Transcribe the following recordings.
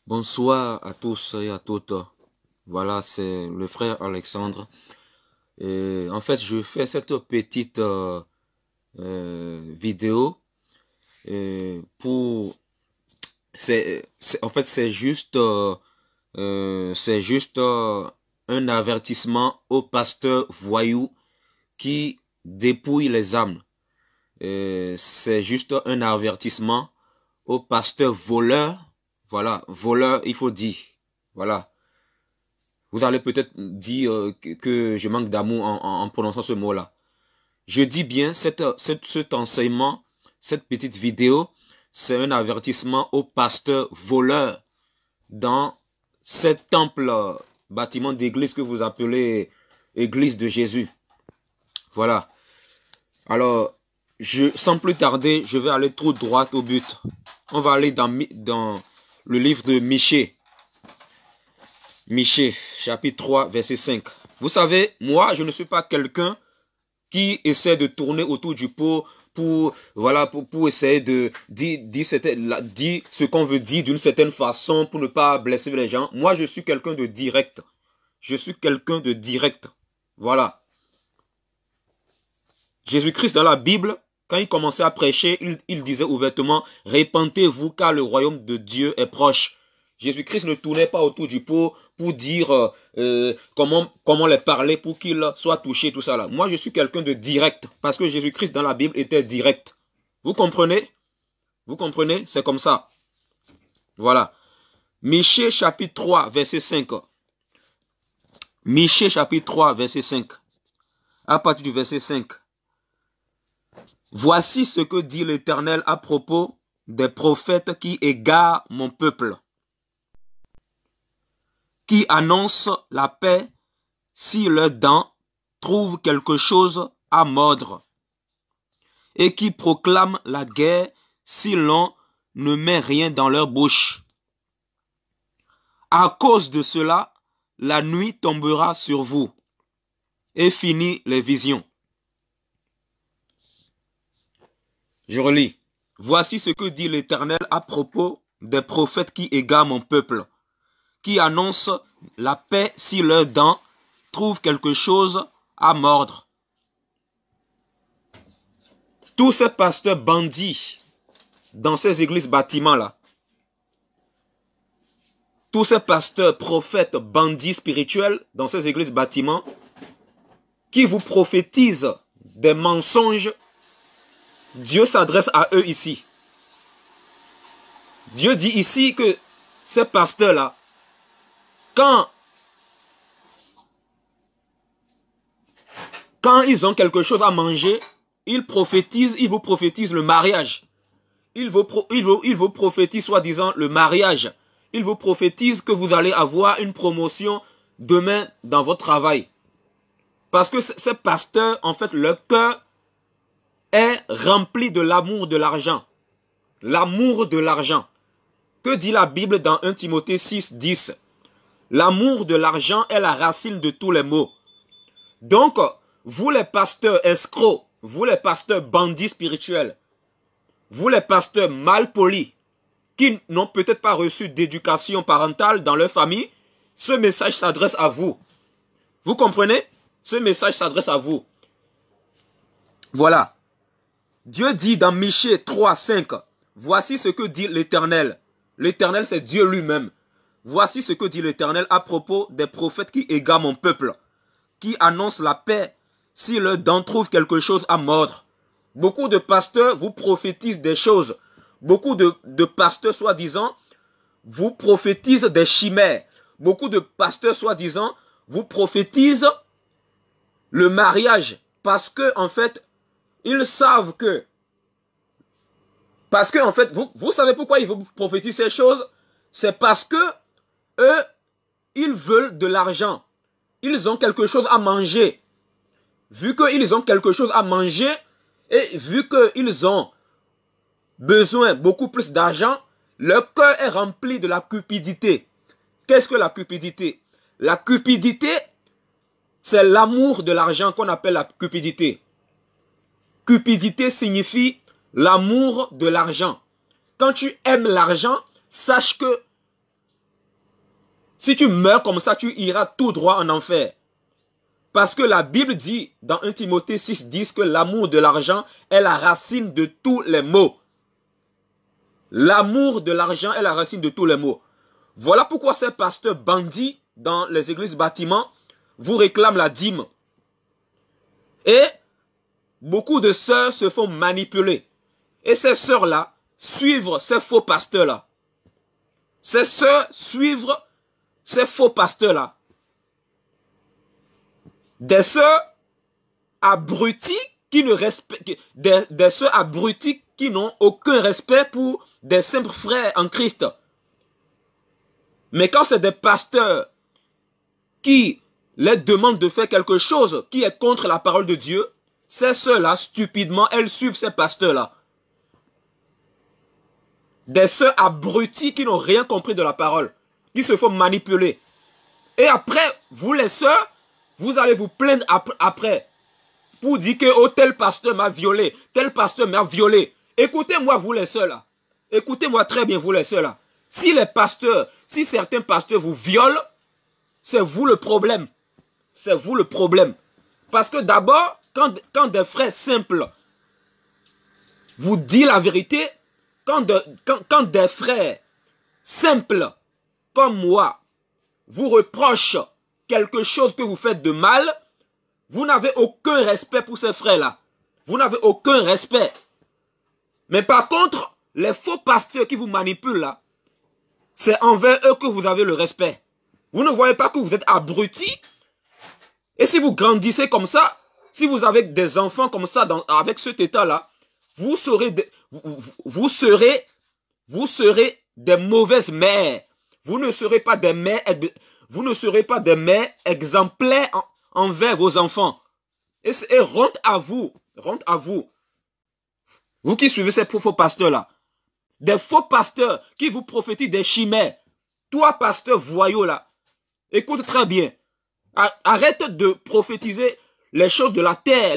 Bonsoir à tous et à toutes. Voilà, c'est le frère Alexandre. Et en fait, je fais cette petite vidéo pour. En fait, c'est juste un avertissement aux pasteurs voyous qui dépouillent les âmes. C'est juste un avertissement aux pasteurs voleurs. Voilà, voleurs, il faut dire. Voilà. Vous allez peut-être dire que je manque d'amour en prononçant ce mot-là. Je dis bien, cet enseignement, cette petite vidéo, c'est un avertissement aux pasteurs voleurs dans cet temple bâtiment d'église que vous appelez Église de Jésus. Voilà. Alors, sans plus tarder, je vais aller tout droit au but. On va aller dans le livre de Michée. Michée, chapitre 3, verset 5. Vous savez, moi, je ne suis pas quelqu'un qui essaie de tourner autour du pot pour essayer de dire ce qu'on veut dire d'une certaine façon pour ne pas blesser les gens. Moi, je suis quelqu'un de direct. Je suis quelqu'un de direct. Voilà. Jésus-Christ, dans la Bible, quand il commençait à prêcher, il disait ouvertement, « Répentez-vous car le royaume de Dieu est proche. » Jésus-Christ ne tournait pas autour du pot pour dire comment les parler pour qu'ils soient touchés, tout ça là. Moi, je suis quelqu'un de direct, parce que Jésus-Christ dans la Bible était direct. Vous comprenez? Vous comprenez? C'est comme ça. Voilà. Michée chapitre 3, verset 5. Michée chapitre 3, verset 5. À partir du verset 5. Voici ce que dit l'Éternel à propos des prophètes qui égarent mon peuple, qui annoncent la paix si leurs dents trouvent quelque chose à mordre, et qui proclament la guerre si l'on ne met rien dans leur bouche. À cause de cela, la nuit tombera sur vous, et finit les visions. Je relis. Voici ce que dit l'Éternel à propos des prophètes qui égarent mon peuple, qui annoncent la paix si leurs dents trouvent quelque chose à mordre. Tous ces pasteurs bandits dans ces églises bâtiments-là, tous ces pasteurs prophètes bandits spirituels dans ces églises bâtiments, qui vous prophétisent des mensonges, Dieu s'adresse à eux ici. Dieu dit ici que ces pasteurs-là, quand ils ont quelque chose à manger, ils vous prophétisent le mariage. Ils vous prophétisent soi-disant le mariage. Ils vous prophétisent que vous allez avoir une promotion demain dans votre travail. Parce que ces pasteurs, en fait, leur cœur est rempli de l'amour de l'argent. L'amour de l'argent. Que dit la Bible dans 1 Timothée 6, 10? L'amour de l'argent est la racine de tous les maux. Donc, vous les pasteurs escrocs, vous les pasteurs bandits spirituels, vous les pasteurs malpolis, qui n'ont peut-être pas reçu d'éducation parentale dans leur famille, ce message s'adresse à vous. Vous comprenez? Ce message s'adresse à vous. Voilà. Dieu dit dans Michée 3, 5, voici ce que dit l'Éternel. L'Éternel, c'est Dieu lui-même. Voici ce que dit l'Éternel à propos des prophètes qui égarent mon peuple, qui annoncent la paix si leurs dents trouvent quelque chose à mordre. Beaucoup de pasteurs vous prophétisent des choses. Beaucoup de pasteurs, soi-disant, vous prophétisent des chimères. Beaucoup de pasteurs, soi-disant, vous prophétisent le mariage. Parce que, en fait, ils savent que... Parce que, en fait, vous savez pourquoi ils vous prophétisent ces choses? C'est parce que eux, ils veulent de l'argent. Ils ont quelque chose à manger. Vu qu'ils ont quelque chose à manger et vu qu'ils ont besoin beaucoup plus d'argent, leur cœur est rempli de la cupidité. Qu'est-ce que la cupidité? La cupidité, c'est l'amour de l'argent qu'on appelle la cupidité. Cupidité signifie l'amour de l'argent. Quand tu aimes l'argent, sache que Si tu meurs comme ça, tu iras tout droit en enfer. Parce que la Bible dit dans 1 Timothée 6,10 que l'amour de l'argent est la racine de tous les maux. L'amour de l'argent est la racine de tous les maux. Voilà pourquoi ces pasteurs bandits dans les églises bâtiments vous réclament la dîme. Et beaucoup de sœurs se font manipuler. Et ces sœurs-là suivent ces faux pasteurs-là. Ces sœurs suivent ces faux pasteurs-là. Des sœurs abrutis qui ne respectent, des sœurs abrutis qui n'ont aucun respect pour des simples frères en Christ. Mais quand c'est des pasteurs qui les demandent de faire quelque chose qui est contre la parole de Dieu, ces sœurs-là, stupidement, elles suivent ces pasteurs-là. Des sœurs abrutis qui n'ont rien compris de la parole, qui se font manipuler. Et après, vous les sœurs, vous allez vous plaindre après pour dire que oh, tel pasteur m'a violé, tel pasteur m'a violé. Écoutez-moi, vous les sœurs là. Écoutez-moi très bien, vous les sœurs là. Si les pasteurs, si certains pasteurs vous violent, c'est vous le problème. C'est vous le problème. Parce que d'abord, quand des frères simples vous disent la vérité, quand des frères simples comme moi vous reprochent quelque chose que vous faites de mal, vous n'avez aucun respect pour ces frères-là. Vous n'avez aucun respect. Mais par contre, les faux pasteurs qui vous manipulent là, c'est envers eux que vous avez le respect. Vous ne voyez pas que vous êtes abrutis. Et si vous grandissez comme ça, si vous avez des enfants comme ça avec cet état-là, vous serez des mauvaises mères. Vous ne serez pas des mères, exemplaires envers vos enfants. Et honte à vous. Honte à vous. Vous qui suivez ces faux pasteurs-là. Des faux pasteurs qui vous prophétisent des chimères. Toi, pasteur voyou là, écoute très bien. Arrête de prophétiser les choses de la terre,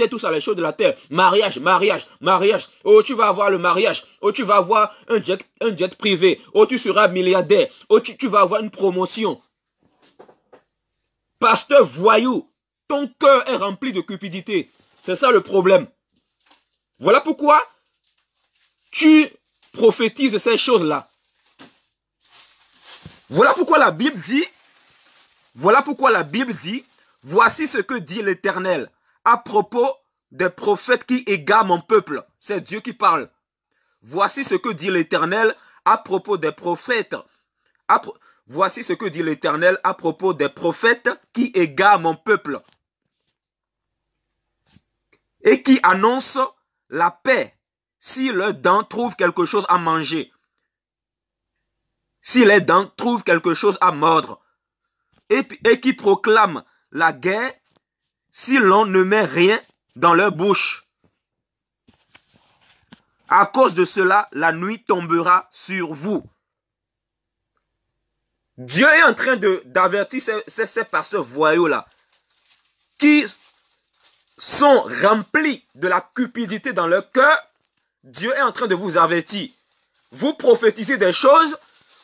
tout ça, les choses de la terre. Mariage, mariage, mariage. Oh, tu vas avoir le mariage. Oh, tu vas avoir un jet privé. Oh, tu seras milliardaire. Oh, tu vas avoir une promotion. Pasteur voyou, ton cœur est rempli de cupidité. C'est ça le problème. Voilà pourquoi tu prophétises ces choses-là. Voilà pourquoi la Bible dit, voici ce que dit l'Éternel à propos des prophètes qui égarent mon peuple. C'est Dieu qui parle. Voici ce que dit l'Éternel à propos des prophètes. Voici ce que dit l'Éternel à propos des prophètes qui égarent mon peuple et qui annoncent la paix si leurs dents trouvent quelque chose à manger. Si les dents trouvent quelque chose à mordre. Et qui proclament la guerre si l'on ne met rien dans leur bouche. À cause de cela, la nuit tombera sur vous. Dieu est en train d'avertir ces pasteurs voyous-là qui sont remplis de la cupidité dans leur cœur. Dieu est en train de vous avertir. Vous prophétisez des choses,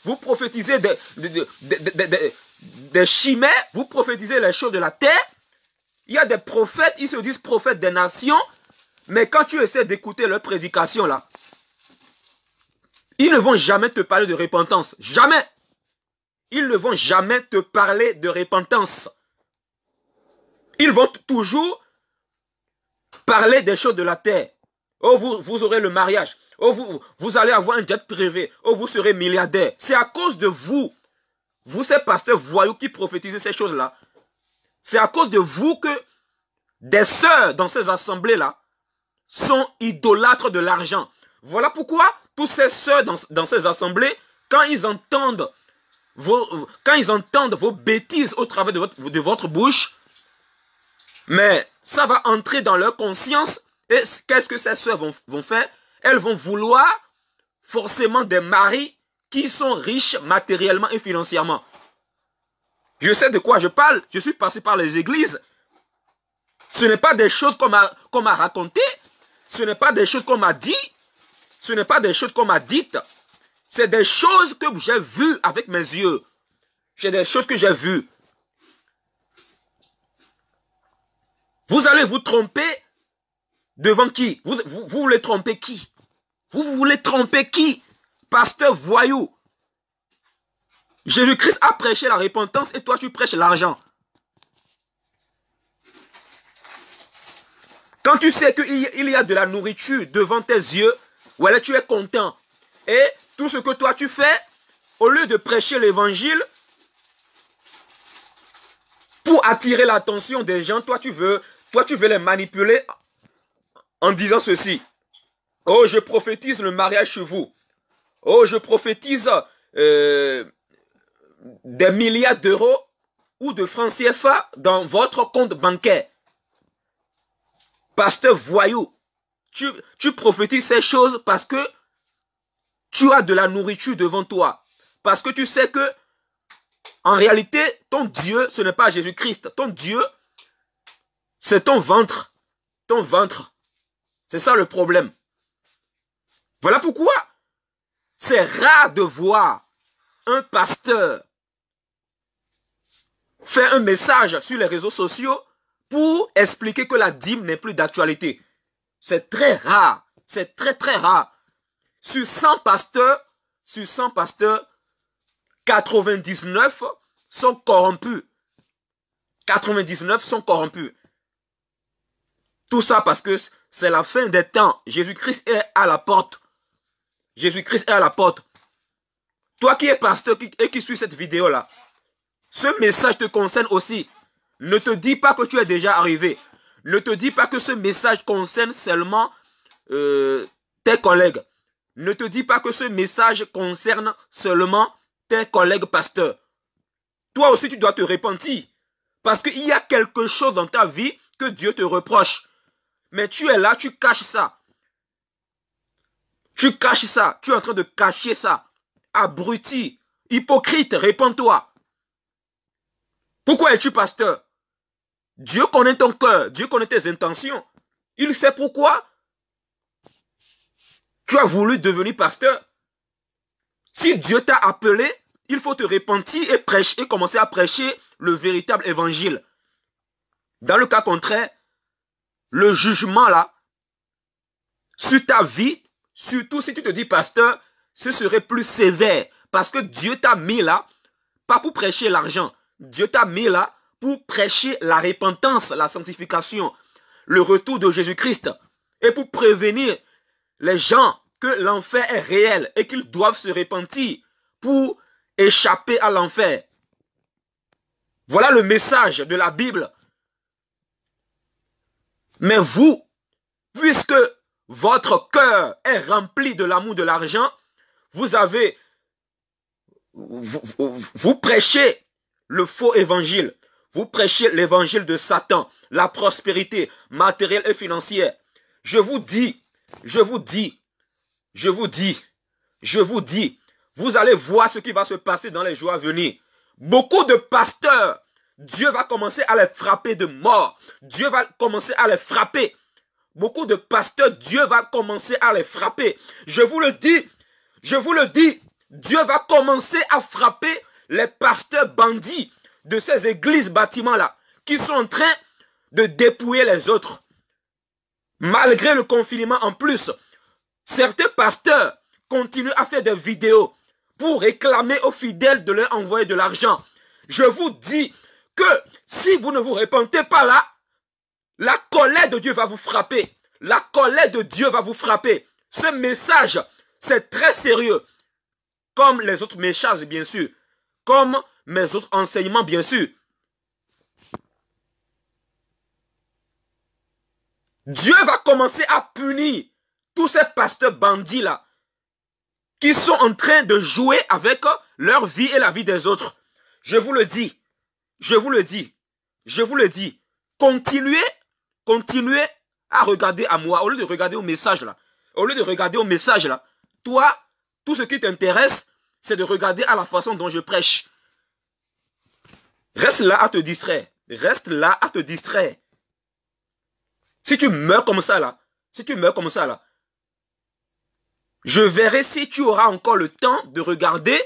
vous prophétisez des chimères, vous prophétisez les choses de la terre. Il y a des prophètes, ils se disent prophètes des nations, mais quand tu essaies d'écouter leur prédication là, ils ne vont jamais te parler de repentance. Jamais. Ils ne vont jamais te parler de repentance. Ils vont toujours parler des choses de la terre. Oh, vous aurez le mariage. Oh, vous allez avoir un jet privé. Oh, vous serez milliardaire. C'est à cause de vous. Vous, ces pasteurs voyous qui prophétisez ces choses-là. C'est à cause de vous que des sœurs dans ces assemblées-là sont idolâtres de l'argent. Voilà pourquoi tous ces sœurs dans ces assemblées, quand ils entendent vos bêtises au travers de votre bouche, mais ça va entrer dans leur conscience. Et qu'est-ce que ces sœurs vont faire? Elles vont vouloir forcément des maris qui sont riches matériellement et financièrement. Je sais de quoi je parle. Je suis passé par les églises. Ce n'est pas des choses qu'on m'a racontées. Ce n'est pas des choses qu'on m'a dit. Ce n'est pas des choses qu'on m'a dites. C'est des choses que j'ai vues avec mes yeux. C'est des choses que j'ai vues. Vous allez vous tromper devant qui? Vous voulez tromper qui? Vous voulez tromper qui? Pasteur voyou. Jésus-Christ a prêché la repentance et toi tu prêches l'argent. Quand tu sais qu'il y a de la nourriture devant tes yeux, voilà, tu es content. Et tout ce que toi tu fais, au lieu de prêcher l'évangile, pour attirer l'attention des gens, toi tu veux les manipuler en disant ceci. Oh, je prophétise le mariage chez vous. Oh, je prophétise des milliards d'euros ou de francs CFA dans votre compte bancaire. Pasteur voyou, tu prophétises ces choses parce que tu as de la nourriture devant toi. Parce que tu sais que, en réalité, ton Dieu, ce n'est pas Jésus-Christ. Ton Dieu, c'est ton ventre. Ton ventre. C'est ça le problème. Voilà pourquoi c'est rare de voir un pasteur faire un message sur les réseaux sociaux pour expliquer que la dîme n'est plus d'actualité. C'est très rare. C'est très très rare. Sur 100 pasteurs, 99 sont corrompus. 99 sont corrompus. Tout ça parce que c'est la fin des temps. Jésus-Christ est à la porte. Jésus-Christ est à la porte. Toi qui es pasteur et qui suis cette vidéo-là, ce message te concerne aussi. Ne te dis pas que tu es déjà arrivé. Ne te dis pas que ce message concerne seulement tes collègues. Ne te dis pas que ce message concerne seulement tes collègues pasteurs. Toi aussi, tu dois te repentir. Parce qu'il y a quelque chose dans ta vie que Dieu te reproche. Mais tu es là, tu caches ça. Tu caches ça. Tu es en train de cacher ça. Abruti, hypocrite, réponds-toi. Pourquoi es-tu pasteur? Dieu connaît ton cœur. Dieu connaît tes intentions. Il sait pourquoi tu as voulu devenir pasteur. Si Dieu t'a appelé, il faut te repentir et prêcher, et commencer à prêcher le véritable évangile. Dans le cas contraire, le jugement là, sur ta vie, surtout si tu te dis pasteur, ce serait plus sévère. Parce que Dieu t'a mis là, pas pour prêcher l'argent. Dieu t'a mis là pour prêcher la repentance, la sanctification, le retour de Jésus-Christ. Et pour prévenir les gens que l'enfer est réel et qu'ils doivent se repentir pour échapper à l'enfer. Voilà le message de la Bible. Mais vous, puisque votre cœur est rempli de l'amour de l'argent, vous prêchez le faux évangile. Vous prêchez l'évangile de Satan, la prospérité matérielle et financière. Je vous dis, vous allez voir ce qui va se passer dans les jours à venir. Beaucoup de pasteurs, Dieu va commencer à les frapper de mort. Dieu va commencer à les frapper. Beaucoup de pasteurs, Dieu va commencer à les frapper. Je vous le dis, Dieu va commencer à frapper les pasteurs bandits de ces églises bâtiments-là, qui sont en train de dépouiller les autres. Malgré le confinement en plus, certains pasteurs continuent à faire des vidéos pour réclamer aux fidèles de leur envoyer de l'argent. Je vous dis que si vous ne vous repentez pas là, la colère de Dieu va vous frapper. La colère de Dieu va vous frapper. Ce message, c'est très sérieux. Comme les autres messages, bien sûr. Comme mes autres enseignements, bien sûr. Dieu va commencer à punir tous ces pasteurs bandits là qui sont en train de jouer avec leur vie et la vie des autres. Je vous le dis. Continuez à regarder à moi au lieu de regarder au message là. Toi, tout ce qui t'intéresse, c'est de regarder à la façon dont je prêche. Reste là à te distraire. Si tu meurs comme ça là, je verrai si tu auras encore le temps de regarder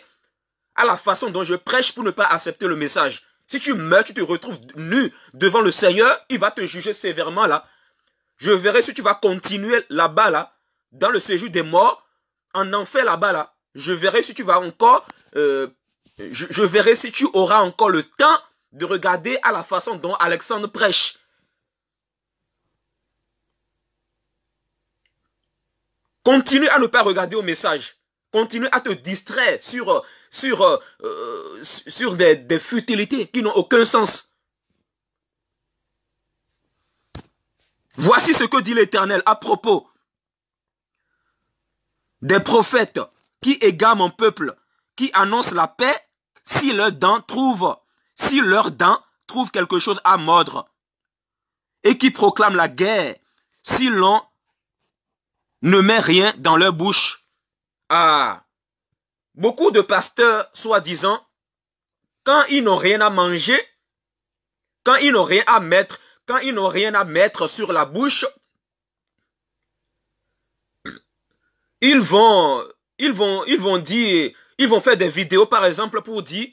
à la façon dont je prêche pour ne pas accepter le message. Si tu meurs, tu te retrouves nu devant le Seigneur, il va te juger sévèrement là. Je verrai si tu vas continuer là-bas là, dans le séjour des morts, en enfer là-bas là. Je verrai si tu vas encore, je verrai si tu auras encore le temps de regarder à la façon dont Alexandre prêche. Continue à ne pas regarder au message. Continue à te distraire sur des futilités qui n'ont aucun sens. Voici ce que dit l'Éternel à propos des prophètes qui égarent mon peuple, qui annoncent la paix si leurs dents trouvent quelque chose à mordre, et qui proclament la guerre si l'on ne met rien dans leur bouche. Ah, beaucoup de pasteurs, soi-disant, quand ils n'ont rien à manger, quand ils n'ont rien à mettre, quand ils n'ont rien à mettre sur la bouche, ils vont faire des vidéos, par exemple, pour dire,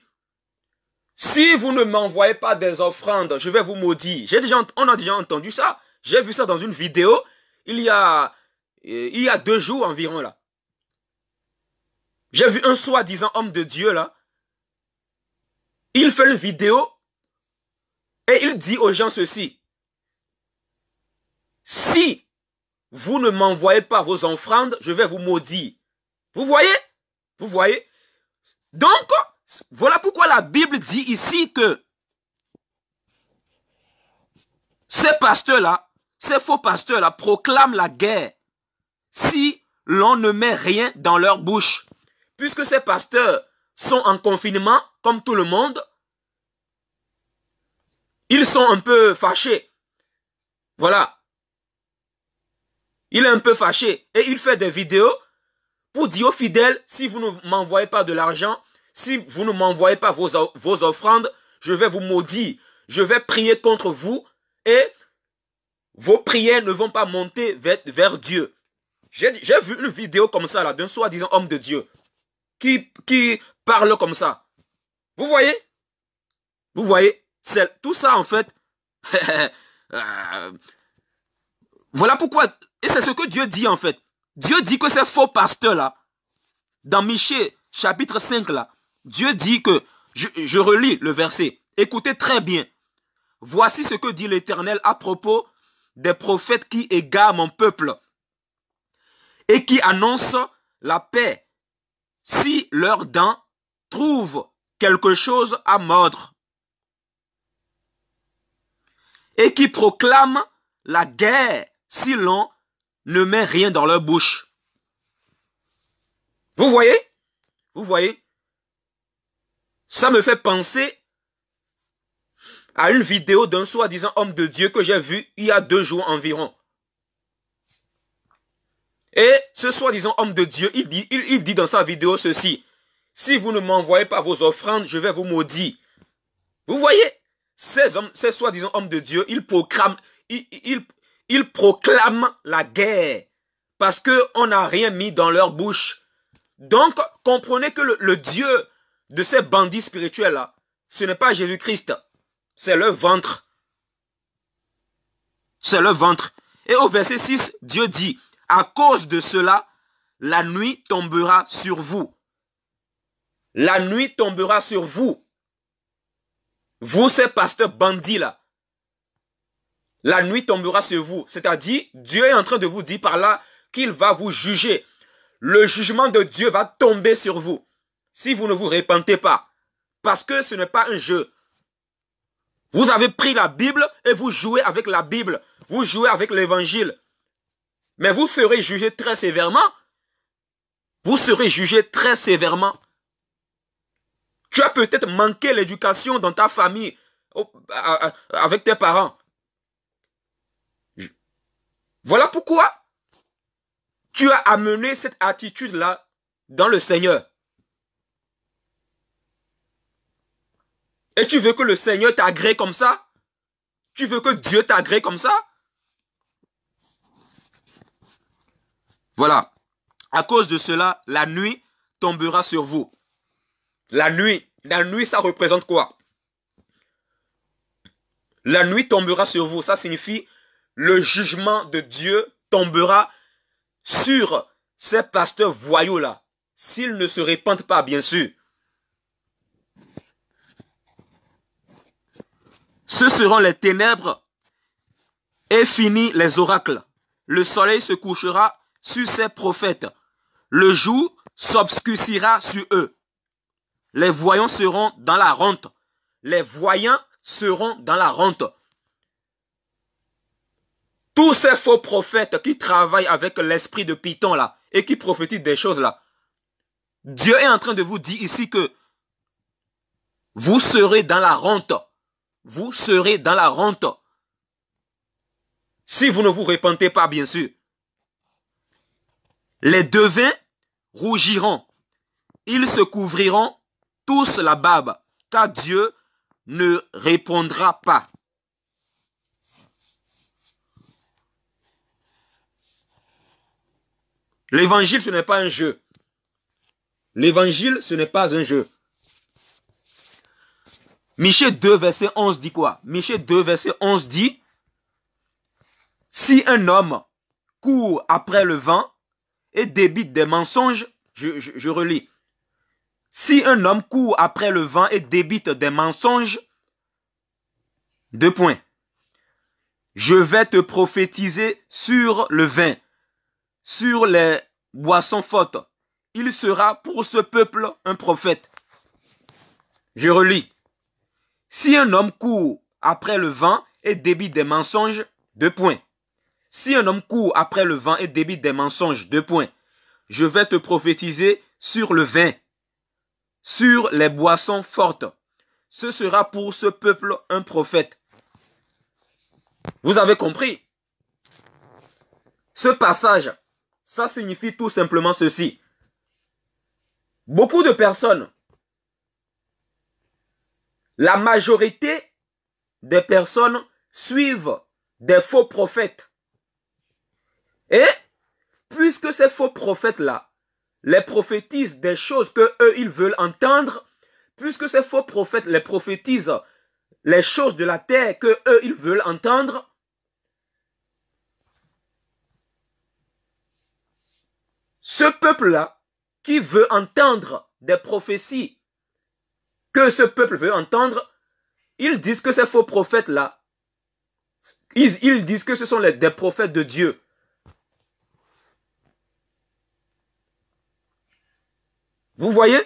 si vous ne m'envoyez pas des offrandes, je vais vous maudire. On a déjà entendu ça. J'ai vu ça dans une vidéo, il y a 2 jours environ, là. J'ai vu un soi-disant homme de Dieu, là. Il fait une vidéo et il dit aux gens ceci. Si vous ne m'envoyez pas vos offrandes, je vais vous maudire. Vous voyez? Vous voyez? Donc, voilà pourquoi la Bible dit ici que ces pasteurs-là, ces faux pasteurs-là proclament la guerre si l'on ne met rien dans leur bouche. Puisque ces pasteurs sont en confinement, comme tout le monde, ils sont un peu fâchés. Voilà. Il est un peu fâché et il fait des vidéos pour dire aux fidèles, si vous ne m'envoyez pas de l'argent, si vous ne m'envoyez pas vos offrandes, je vais vous maudire. Je vais prier contre vous et vos prières ne vont pas monter vers Dieu. J'ai vu une vidéo comme ça là d'un soi-disant homme de Dieu qui parle comme ça. Vous voyez? Vous voyez? C'est tout ça en fait. Voilà pourquoi, et c'est ce que Dieu dit en fait. Dieu dit que ces faux pasteurs là, dans Michée chapitre 5 là, Dieu dit que, je relis le verset, écoutez très bien. Voici ce que dit l'Éternel à propos des prophètes qui égarent mon peuple et qui annoncent la paix si leurs dents trouvent quelque chose à mordre et qui proclament la guerre si l'on ne met rien dans leur bouche. Vous voyez? Vous voyez? Ça me fait penser à une vidéo d'un soi-disant homme de Dieu que j'ai vu il y a 2 jours environ. Et ce soi-disant homme de Dieu, il dit dans sa vidéo ceci. Si vous ne m'envoyez pas vos offrandes, je vais vous maudire. Vous voyez? Ces soi-disant hommes de Dieu, ils proclament la guerre parce qu'on n'a rien mis dans leur bouche. Donc, comprenez que le Dieu de ces bandits spirituels-là, ce n'est pas Jésus-Christ, c'est leur ventre. C'est leur ventre. Et au verset 6, Dieu dit, à cause de cela, la nuit tombera sur vous. La nuit tombera sur vous. Vous, ces pasteurs bandits-là. La nuit tombera sur vous. C'est-à-dire, Dieu est en train de vous dire par là qu'il va vous juger. Le jugement de Dieu va tomber sur vous. Si vous ne vous repentez pas. Parce que ce n'est pas un jeu. Vous avez pris la Bible et vous jouez avec la Bible. Vous jouez avec l'évangile. Mais vous serez jugé très sévèrement. Vous serez jugé très sévèrement. Tu as peut-être manqué l'éducation dans ta famille, avec tes parents. Voilà pourquoi tu as amené cette attitude-là dans le Seigneur. Et tu veux que le Seigneur t'agrée comme ça? Tu veux que Dieu t'agrée comme ça? Voilà. À cause de cela, la nuit tombera sur vous. La nuit, ça représente quoi? La nuit tombera sur vous. Ça signifie le jugement de Dieu tombera sur ces pasteurs voyous-là. S'ils ne se répandent pas, bien sûr. Ce seront les ténèbres et fini les oracles. Le soleil se couchera sur ces prophètes. Le jour s'obscurcira sur eux. Les voyants seront dans la honte. Les voyants seront dans la honte. Tous ces faux prophètes qui travaillent avec l'esprit de Python là et qui prophétisent des choses là, Dieu est en train de vous dire ici que vous serez dans la honte. Vous serez dans la honte. Si vous ne vous repentez pas, bien sûr. Les devins rougiront. Ils se couvriront tous la barbe, car Dieu ne répondra pas. L'évangile, ce n'est pas un jeu. L'évangile, ce n'est pas un jeu. Michée 2, verset 11 dit quoi? Michée 2, verset 11 dit, si un homme court après le vent et débite des mensonges, je relis. Si un homme court après le vent et débite des mensonges, 2 points. Je vais te prophétiser sur le vin, sur les boissons fortes. Il sera pour ce peuple un prophète. Je relis. Si un homme court après le vent et débite des mensonges, 2 points. Si un homme court après le vent et débite des mensonges, 2 points. Je vais te prophétiser sur le vin, sur les boissons fortes. Ce sera pour ce peuple un prophète. Vous avez compris? Ce passage, ça signifie tout simplement ceci. Beaucoup de personnes, la majorité des personnes suivent des faux prophètes. Et puisque ces faux prophètes-là les prophétisent des choses que eux ils veulent entendre, puisque ces faux prophètes les prophétisent les choses de la terre que eux ils veulent entendre, ce peuple-là qui veut entendre des prophéties que ce peuple veut entendre, ils disent que ces faux prophètes-là, ils disent que ce sont des prophètes de Dieu. Vous voyez?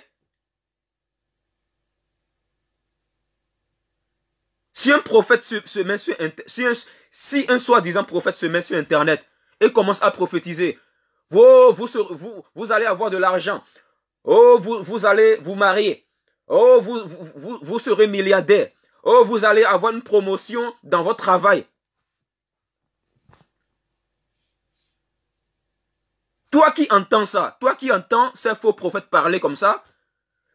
Si un prophète se met sur si un soi-disant prophète se met sur Internet et commence à prophétiser, oh, vous allez avoir de l'argent, oh, vous allez vous marier, oh, vous serez milliardaire, oh, vous allez avoir une promotion dans votre travail. Toi qui entends ça, toi qui entends ces faux prophètes parler comme ça,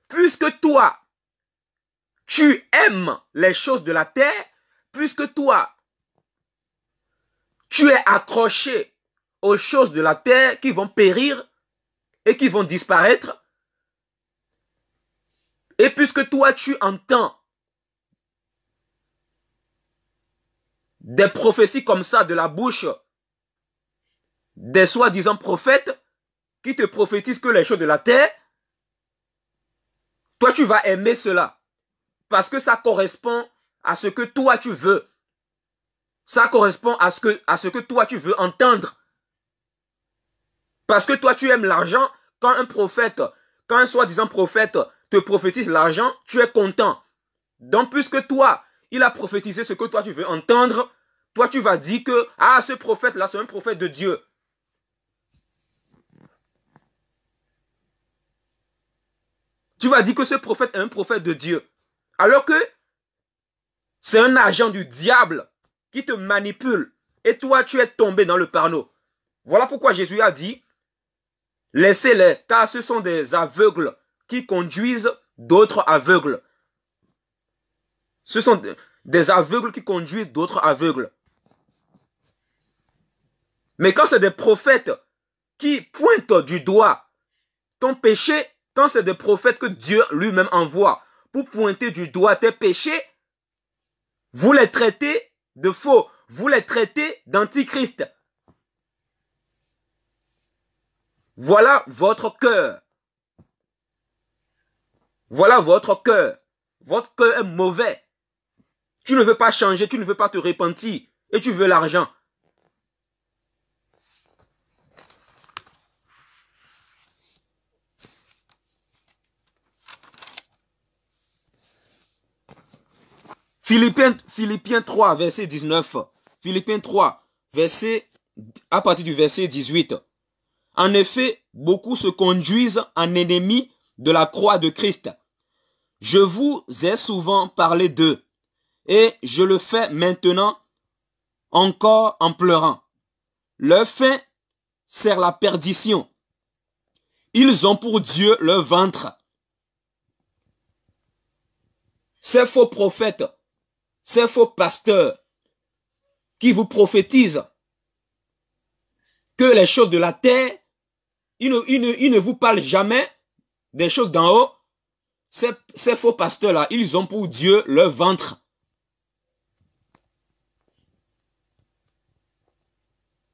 puisque toi, tu aimes les choses de la terre, puisque toi, tu es accroché aux choses de la terre qui vont périr et qui vont disparaître, et puisque toi, tu entends des prophéties comme ça de la bouche des soi-disant prophètes qui te prophétisent que les choses de la terre, toi tu vas aimer cela parce que ça correspond à ce que toi tu veux. Ça correspond à ce que toi tu veux entendre. Parce que toi tu aimes l'argent, quand un soi-disant prophète te prophétise l'argent, tu es content. Donc puisque toi, il a prophétisé ce que toi tu veux entendre, toi tu vas dire que ah, ce prophète-là c'est un prophète de Dieu. Tu vas dire que ce prophète est un prophète de Dieu. Alors que c'est un agent du diable qui te manipule. Et toi, tu es tombé dans le panneau. Voilà pourquoi Jésus a dit, laissez-les, car ce sont des aveugles qui conduisent d'autres aveugles. Ce sont des aveugles qui conduisent d'autres aveugles. Mais quand c'est des prophètes qui pointent du doigt ton péché, quand c'est des prophètes que Dieu lui-même envoie pour pointer du doigt tes péchés, vous les traitez de faux, vous les traitez d'antichrist. Voilà votre cœur. Voilà votre cœur. Votre cœur est mauvais. Tu ne veux pas changer, tu ne veux pas te repentir et tu veux l'argent. Philippiens 3, verset 19. Philippiens 3, à partir du verset 18. En effet, beaucoup se conduisent en ennemis de la croix de Christ. Je vous ai souvent parlé d'eux, et je le fais maintenant encore en pleurant. Leur fin sert la perdition. Ils ont pour Dieu leur ventre. Ces faux prophètes, ces faux pasteurs qui vous prophétisent que les choses de la terre, ils ne vous parlent jamais des choses d'en haut. Ces faux pasteurs-là, ils ont pour Dieu leur ventre.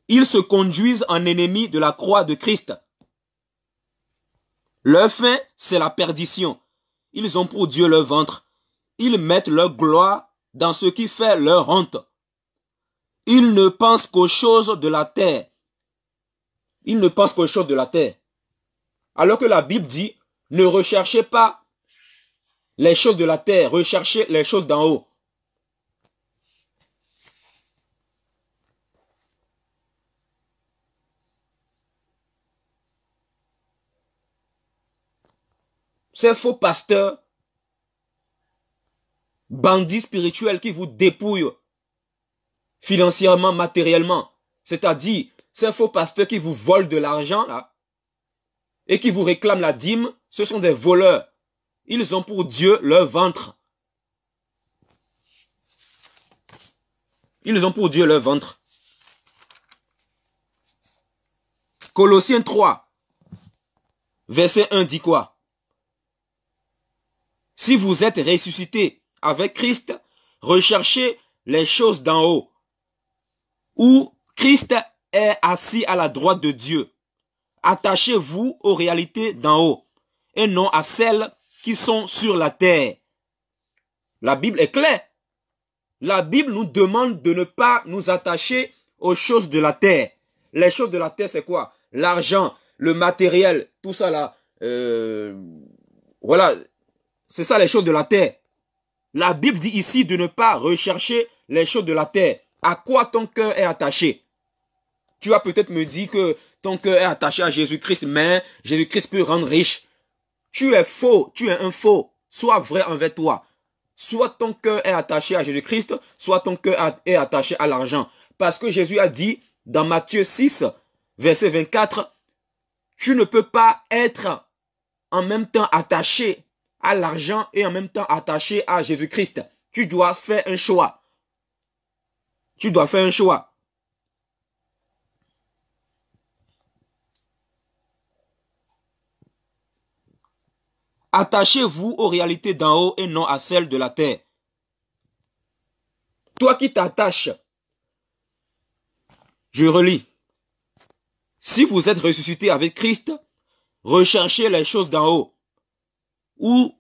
Ils se conduisent en ennemis de la croix de Christ. Leur fin, c'est la perdition. Ils ont pour Dieu leur ventre. Ils mettent leur gloire dans ce qui fait leur honte. Ils ne pensent qu'aux choses de la terre. Ils ne pensent qu'aux choses de la terre. Alors que la Bible dit, ne recherchez pas les choses de la terre, recherchez les choses d'en haut. Ces faux pasteurs, bandits spirituels qui vous dépouillent financièrement, matériellement, c'est-à-dire ces faux pasteurs qui vous volent de l'argent là et qui vous réclament la dîme, ce sont des voleurs. Ils ont pour Dieu leur ventre. Ils ont pour Dieu leur ventre. Colossiens 3, verset 1 dit quoi? Si vous êtes ressuscité avec Christ, recherchez les choses d'en haut, où Christ est assis à la droite de Dieu. Attachez-vous aux réalités d'en haut et non à celles qui sont sur la terre. La Bible est claire. La Bible nous demande de ne pas nous attacher aux choses de la terre. Les choses de la terre, c'est quoi? L'argent, le matériel, tout ça là. Voilà, c'est ça les choses de la terre. La Bible dit ici de ne pas rechercher les choses de la terre. À quoi ton cœur est attaché? Tu vas peut-être me dire que ton cœur est attaché à Jésus-Christ, mais Jésus-Christ peut rendre riche. Tu es faux, tu es un faux. Sois vrai envers toi. Soit ton cœur est attaché à Jésus-Christ, soit ton cœur est attaché à l'argent. Parce que Jésus a dit dans Matthieu 6, verset 24, tu ne peux pas être en même temps attaché à l'argent et en même temps attaché à Jésus-Christ. Tu dois faire un choix. Tu dois faire un choix. Attachez-vous aux réalités d'en haut et non à celles de la terre. Toi qui t'attaches, je relis. Si vous êtes ressuscité avec Christ, recherchez les choses d'en haut. Ou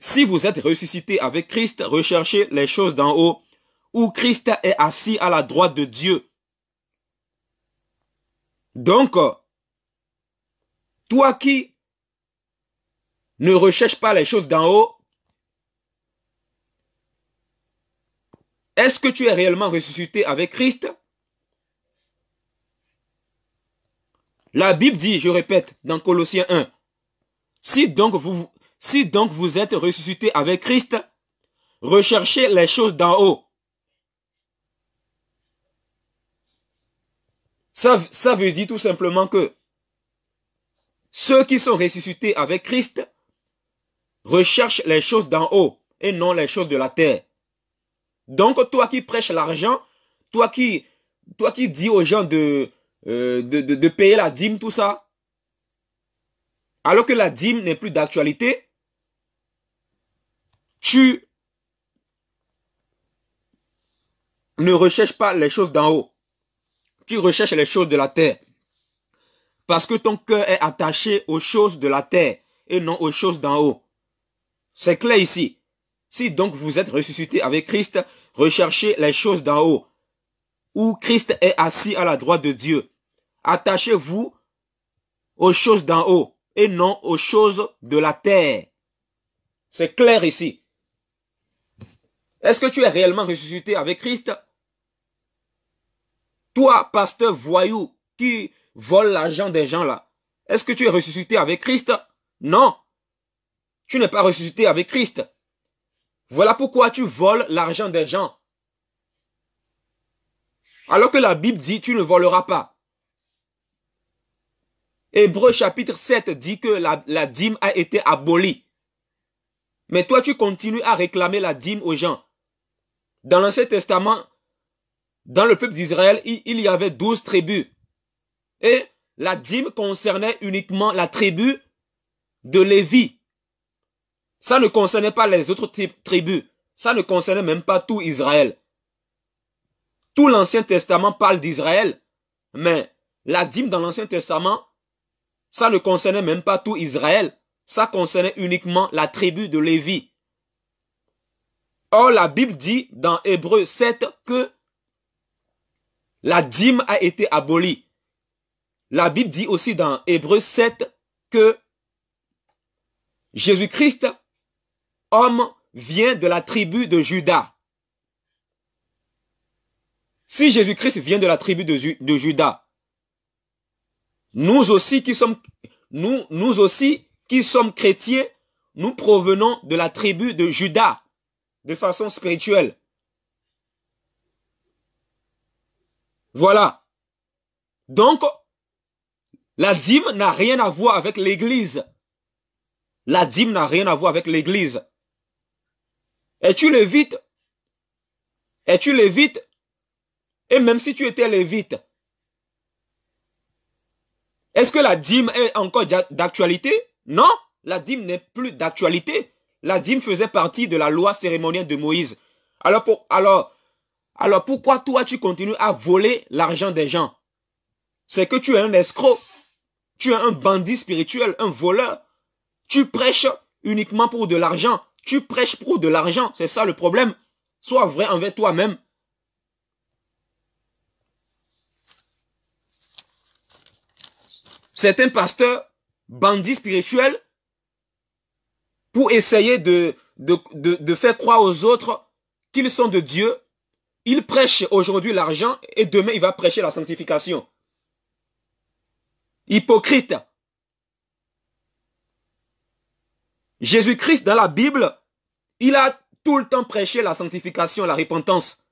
si vous êtes ressuscité avec Christ, recherchez les choses d'en haut, où Christ est assis à la droite de Dieu. Donc, toi qui ne recherches pas les choses d'en haut, est-ce que tu es réellement ressuscité avec Christ? La Bible dit, je répète, dans Colossiens 1, si donc vous êtes ressuscité avec Christ, recherchez les choses d'en haut. Ça veut dire tout simplement que ceux qui sont ressuscités avec Christ recherchent les choses d'en haut et non les choses de la terre. Donc toi qui prêches l'argent, toi qui dis aux gens de payer la dîme, tout ça, Alors que la dîme n'est plus d'actualité, tu ne recherches pas les choses d'en haut. Tu recherches les choses de la terre. Parce que ton cœur est attaché aux choses de la terre et non aux choses d'en haut. C'est clair ici. Si donc vous êtes ressuscité avec Christ, recherchez les choses d'en haut, où Christ est assis à la droite de Dieu. Attachez-vous aux choses d'en haut et non aux choses de la terre. C'est clair ici. Est-ce que tu es réellement ressuscité avec Christ? Toi, pasteur voyou, qui vole l'argent des gens là, est-ce que tu es ressuscité avec Christ? Non. Tu n'es pas ressuscité avec Christ. Voilà pourquoi tu voles l'argent des gens. Alors que la Bible dit, tu ne voleras pas. Hébreux chapitre 7 dit que la dîme a été abolie. Mais toi, tu continues à réclamer la dîme aux gens. Dans l'Ancien Testament, dans le peuple d'Israël, il y avait 12 tribus. Et la dîme concernait uniquement la tribu de Lévi. Ça ne concernait pas les autres tribus. Ça ne concernait même pas tout Israël. Tout l'Ancien Testament parle d'Israël, mais la dîme dans l'Ancien Testament, ça ne concernait même pas tout Israël. Ça concernait uniquement la tribu de Lévi. Or, la Bible dit dans Hébreux 7 que la dîme a été abolie. La Bible dit aussi dans Hébreux 7 que Jésus-Christ, homme, vient de la tribu de Juda. Si Jésus-Christ vient de la tribu de Juda, nous aussi qui sommes chrétiens, nous provenons de la tribu de Juda, de façon spirituelle. Voilà. Donc, la dîme n'a rien à voir avec l'Église. La dîme n'a rien à voir avec l'Église. Es-tu lévite? Es-tu lévite? Et même si tu étais lévite, est-ce que la dîme est encore d'actualité? Non, la dîme n'est plus d'actualité. La dîme faisait partie de la loi cérémonielle de Moïse. Alors pourquoi toi tu continues à voler l'argent des gens? C'est que tu es un escroc. Tu es un bandit spirituel, un voleur. Tu prêches uniquement pour de l'argent. Tu prêches pour de l'argent. C'est ça le problème. Sois vrai envers toi-même. Certains pasteurs, bandits spirituels, pour essayer de faire croire aux autres qu'ils sont de Dieu, ils prêchent aujourd'hui l'argent et demain il va prêcher la sanctification. Hypocrite. Jésus-Christ dans la Bible, il a tout le temps prêché la sanctification, la repentance.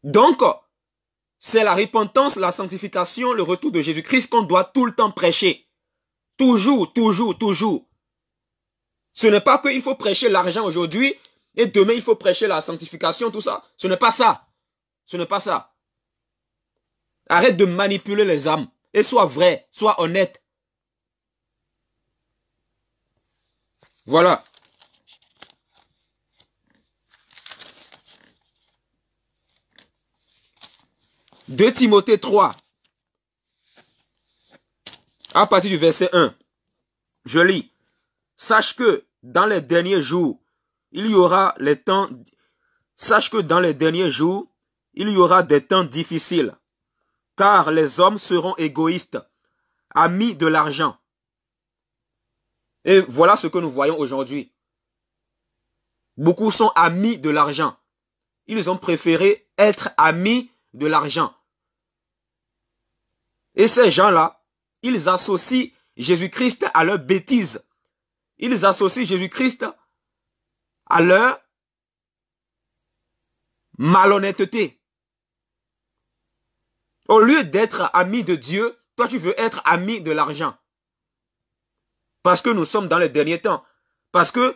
Donc, c'est la repentance, la sanctification, le retour de Jésus-Christ qu'on doit tout le temps prêcher. Toujours, toujours, toujours. Ce n'est pas qu'il faut prêcher l'argent aujourd'hui et demain il faut prêcher la sanctification, tout ça. Ce n'est pas ça. Ce n'est pas ça. Arrête de manipuler les âmes et sois vrai, sois honnête. Voilà. Deux Timothée 3, à partir du verset 1, je lis. Sache que dans les derniers jours, il y aura des temps difficiles, car les hommes seront égoïstes, amis de l'argent. Et voilà ce que nous voyons aujourd'hui. Beaucoup sont amis de l'argent. Ils ont préféré être amis de l'argent. Et ces gens-là, ils associent Jésus-Christ à leur bêtise. Ils associent Jésus-Christ à leur malhonnêteté. Au lieu d'être ami de Dieu, toi tu veux être ami de l'argent. Parce que nous sommes dans les derniers temps. Parce que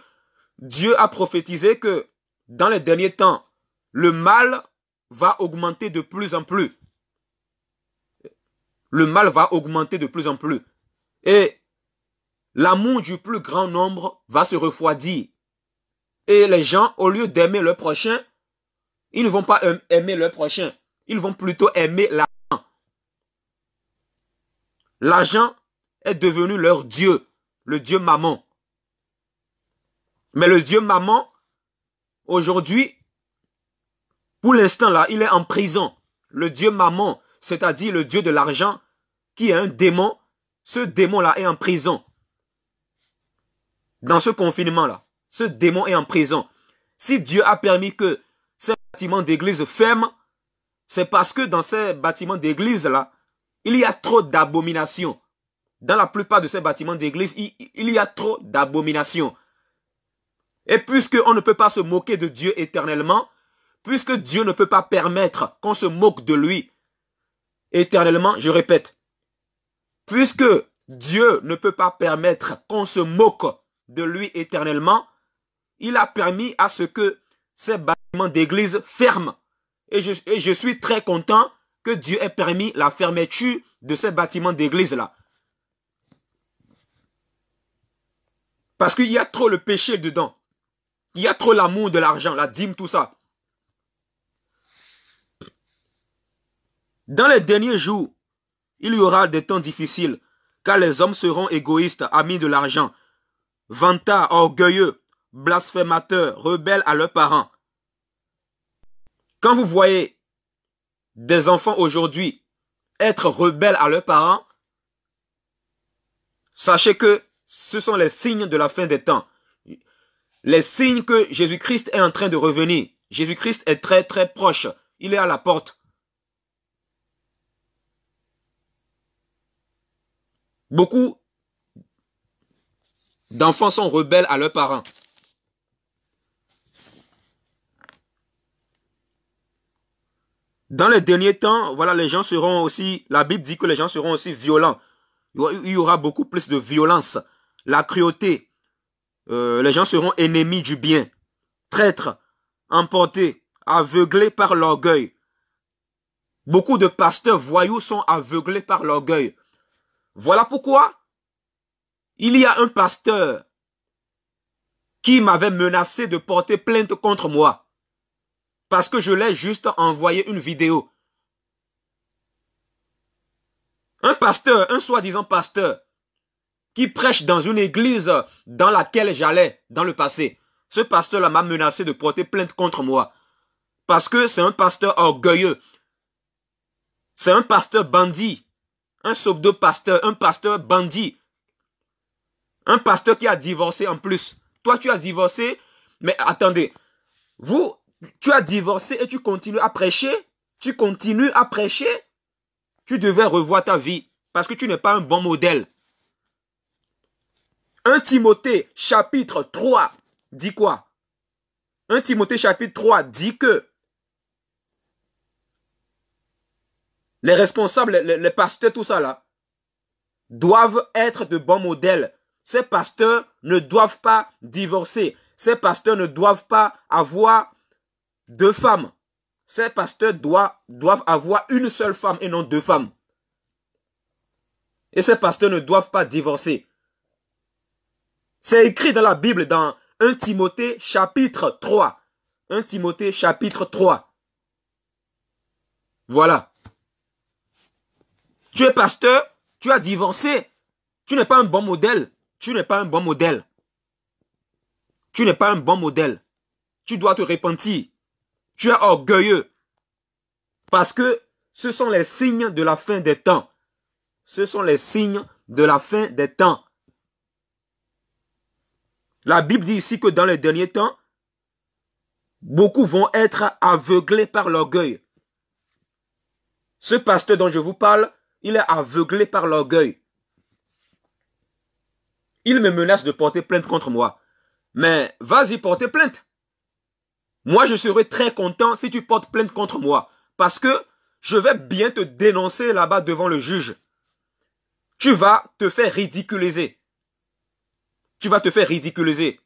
Dieu a prophétisé que dans les derniers temps, le mal va augmenter de plus en plus. Le mal va augmenter de plus en plus. Et l'amour du plus grand nombre va se refroidir. Et les gens, au lieu d'aimer leur prochain, ils ne vont pas aimer leur prochain. Ils vont plutôt aimer l'argent. L'argent est devenu leur Dieu, le Dieu mammon. Mais le Dieu mammon, aujourd'hui, pour l'instant là, il est en prison. Le Dieu mammon, c'est-à-dire le Dieu de l'argent, qui est un démon, ce démon-là est en prison. Dans ce confinement-là, ce démon est en prison. Si Dieu a permis que ces bâtiments d'église ferment, c'est parce que dans ces bâtiments d'église-là, il y a trop d'abominations. Dans la plupart de ces bâtiments d'église, il y a trop d'abominations. Et puisque on ne peut pas se moquer de Dieu éternellement, puisque Dieu ne peut pas permettre qu'on se moque de lui éternellement, je répète, puisque Dieu ne peut pas permettre qu'on se moque de lui éternellement, il a permis à ce que ces bâtiments d'église ferment. Et je suis très content que Dieu ait permis la fermeture de ces bâtiments d'église-là. Parce qu'il y a trop le péché dedans. Il y a trop l'amour de l'argent, la dîme, tout ça. Dans les derniers jours, il y aura des temps difficiles, car les hommes seront égoïstes, amis de l'argent, vantards, orgueilleux, blasphémateurs, rebelles à leurs parents. Quand vous voyez des enfants aujourd'hui être rebelles à leurs parents, sachez que ce sont les signes de la fin des temps. Les signes que Jésus-Christ est en train de revenir. Jésus-Christ est très très proche. Il est à la porte. Beaucoup d'enfants sont rebelles à leurs parents. Dans les derniers temps, voilà, les gens seront aussi, la Bible dit que les gens seront aussi violents. Il y aura beaucoup plus de violence, la cruauté. Les gens seront ennemis du bien, traîtres, emportés, aveuglés par l'orgueil. Beaucoup de pasteurs voyous sont aveuglés par l'orgueil. Voilà pourquoi il y a un pasteur qui m'avait menacé de porter plainte contre moi. Parce que je l'ai juste envoyé une vidéo. Un pasteur, un soi-disant pasteur, qui prêche dans une église dans laquelle j'allais dans le passé. Ce pasteur-là m'a menacé de porter plainte contre moi. Parce que c'est un pasteur orgueilleux. C'est un pasteur bandit. Un pseudo-pasteur, un pasteur bandit. Un pasteur qui a divorcé en plus. Toi, tu as divorcé, mais attendez. Tu as divorcé et tu continues à prêcher. Tu continues à prêcher. Tu devais revoir ta vie parce que tu n'es pas un bon modèle. 1 Timothée chapitre 3 dit quoi? 1 Timothée chapitre 3 dit que les responsables, les pasteurs, tout ça là, doivent être de bons modèles. Ces pasteurs ne doivent pas divorcer. Ces pasteurs ne doivent pas avoir 2 femmes. Ces pasteurs doivent avoir une seule femme et non 2 femmes. Et ces pasteurs ne doivent pas divorcer. C'est écrit dans la Bible dans 1 Timothée chapitre 3. 1 Timothée chapitre 3. Voilà. Tu es pasteur, tu as divorcé. Tu n'es pas un bon modèle. Tu n'es pas un bon modèle. Tu n'es pas un bon modèle. Tu dois te repentir. Tu es orgueilleux. Parce que ce sont les signes de la fin des temps. Ce sont les signes de la fin des temps. La Bible dit ici que dans les derniers temps, beaucoup vont être aveuglés par l'orgueil. Ce pasteur dont je vous parle, il est aveuglé par l'orgueil. Il me menace de porter plainte contre moi. Mais vas-y, porter plainte. Moi, je serai très content si tu portes plainte contre moi. Parce que je vais bien te dénoncer là-bas devant le juge. Tu vas te faire ridiculiser. Tu vas te faire ridiculiser.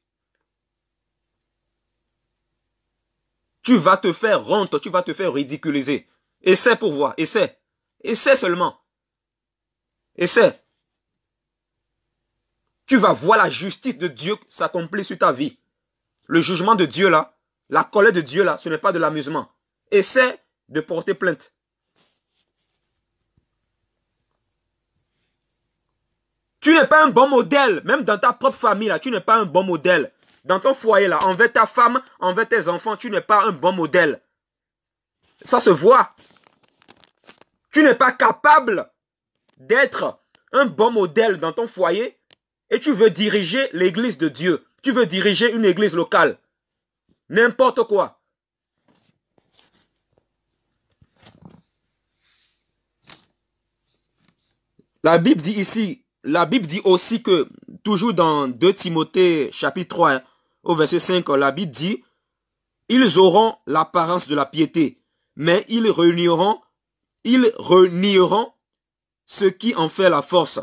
Tu vas te faire honte, tu vas te faire ridiculiser. Essaie pour voir, essaie. Essaie seulement. Essaie. tu vas voir la justice de Dieu s'accomplir sur ta vie. Le jugement de Dieu là, la colère de Dieu là, ce n'est pas de l'amusement. Essaie de porter plainte. Tu n'es pas un bon modèle, même dans ta propre famille là, tu n'es pas un bon modèle. Dans ton foyer là, envers ta femme, envers tes enfants, tu n'es pas un bon modèle. Ça se voit. Tu n'es pas capable d'être un bon modèle dans ton foyer et tu veux diriger l'église de Dieu. Tu veux diriger une église locale. N'importe quoi. La Bible dit ici, la Bible dit aussi que, toujours dans 2 Timothée chapitre 3, hein, au verset 5, la Bible dit, ils auront l'apparence de la piété, mais ils renieront ce qui en fait la force.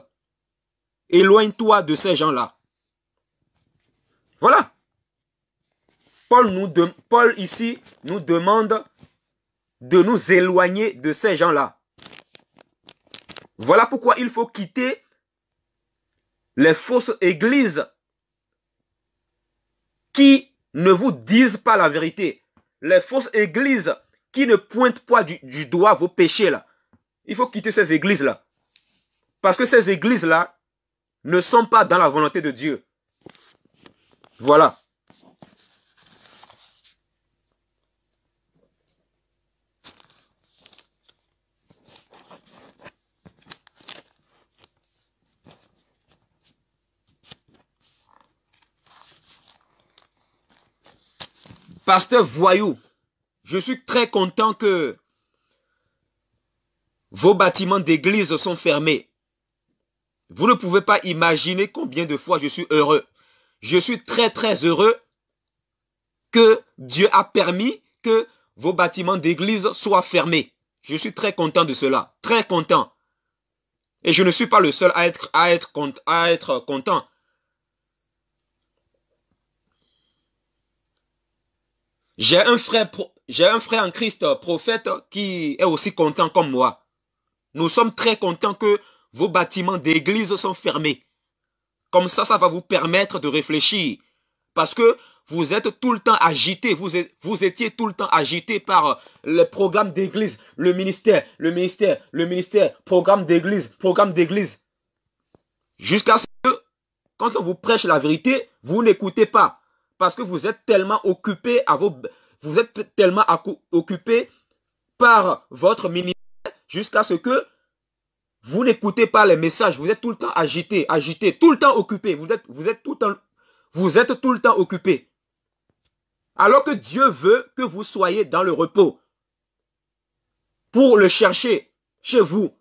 Éloigne-toi de ces gens-là. Voilà. Paul ici nous demande de nous éloigner de ces gens-là. Voilà pourquoi il faut quitter les fausses églises qui ne vous disent pas la vérité. Les fausses églises qui ne pointent pas du doigt vos péchés là. Il faut quitter ces églises-là. Parce que ces églises-là ne sont pas dans la volonté de Dieu. Voilà. Pasteur voyou, je suis très content que vos bâtiments d'église sont fermés. Vous ne pouvez pas imaginer combien de fois je suis heureux. Je suis très très heureux que Dieu a permis que vos bâtiments d'église soient fermés. Je suis très content de cela. Très content. Et je ne suis pas le seul à être content. J'ai un frère en Christ, prophète, qui est aussi content comme moi. Nous sommes très contents que vos bâtiments d'église sont fermés. Comme ça va vous permettre de réfléchir. Parce que vous êtes tout le temps agité. Vous étiez tout le temps agité par le programme d'église, le ministère, programme d'église. Jusqu'à ce que, quand on vous prêche la vérité, vous n'écoutez pas. Parce que vous êtes tellement occupé par votre ministère jusqu'à ce que vous n'écoutez pas les messages. Vous êtes tout le temps agité, tout le temps occupé. Vous êtes tout le temps occupé. Alors que Dieu veut que vous soyez dans le repos pour le chercher chez vous.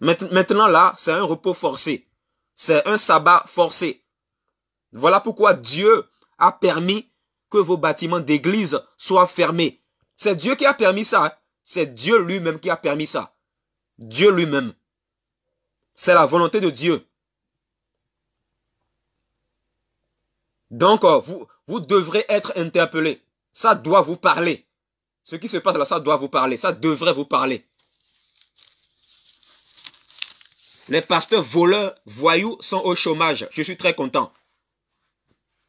Maintenant là, c'est un repos forcé. C'est un sabbat forcé. Voilà pourquoi Dieu a permis que vos bâtiments d'église soient fermés. C'est Dieu qui a permis ça. Hein? C'est Dieu lui-même qui a permis ça. Dieu lui-même. C'est la volonté de Dieu. Donc, vous devrez être interpellé. Ça doit vous parler. Ce qui se passe là, ça doit vous parler. Ça devrait vous parler. Les pasteurs voleurs, voyous sont au chômage. Je suis très content.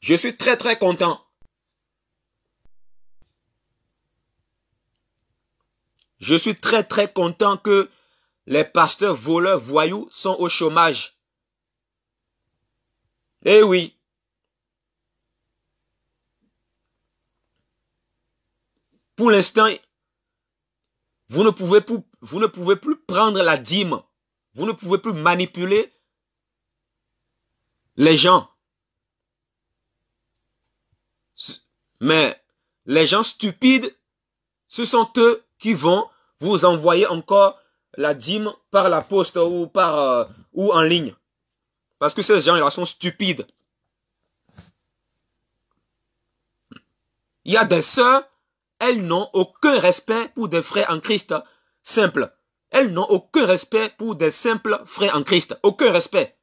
Je suis très très content. Je suis très très content que les pasteurs voleurs voyous sont au chômage. Eh oui. Pour l'instant, vous ne pouvez plus prendre la dîme. Vous ne pouvez plus manipuler les gens. Mais les gens stupides, ce sont eux qui vont vous envoyer encore la dîme par la poste ou ou en ligne. Parce que ces gens-là sont stupides. Il y a des sœurs, elles n'ont aucun respect pour des frères en Christ simples. Elles n'ont aucun respect pour des simples frères en Christ. Aucun respect.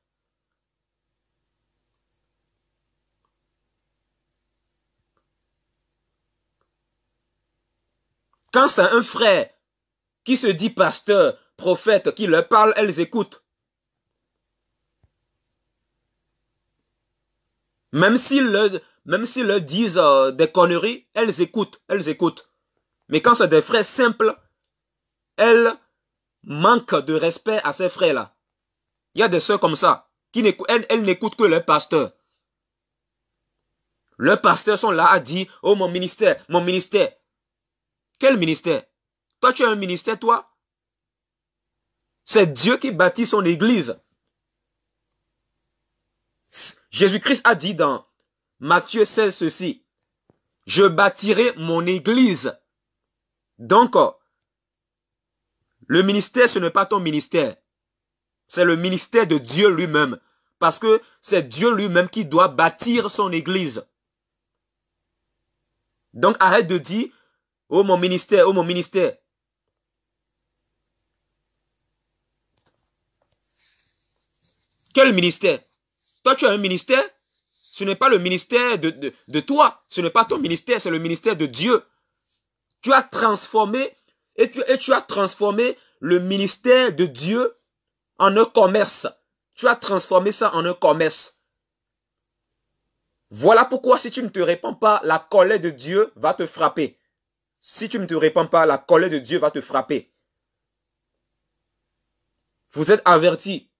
Quand c'est un frère qui se dit pasteur, prophète, qui leur parle, elles écoutent. Même s'ils leur disent des conneries, elles écoutent, elles écoutent. Mais quand c'est des frères simples, elles manquent de respect à ces frères-là. Il y a des sœurs comme ça, elles n'écoutent que leur pasteur. Leurs pasteurs sont là à dire, oh mon ministère, mon ministère. Quel ministère? Toi tu as un ministère, toi? C'est Dieu qui bâtit son église. Jésus-Christ a dit dans Matthieu 16 ceci, je bâtirai mon église. Donc, le ministère, ce n'est pas ton ministère. C'est le ministère de Dieu lui-même. Parce que c'est Dieu lui-même qui doit bâtir son église. Donc, arrête de dire, oh mon ministère, oh mon ministère. Quel ministère? Toi, tu as un ministère? Ce n'est pas le ministère de toi. Ce n'est pas ton ministère, c'est le ministère de Dieu. Tu as transformé et tu as transformé le ministère de Dieu en un commerce. Tu as transformé ça en un commerce. Voilà pourquoi si tu ne te répands pas, la colère de Dieu va te frapper. Si tu ne te répands pas, la colère de Dieu va te frapper. Vous êtes avertis.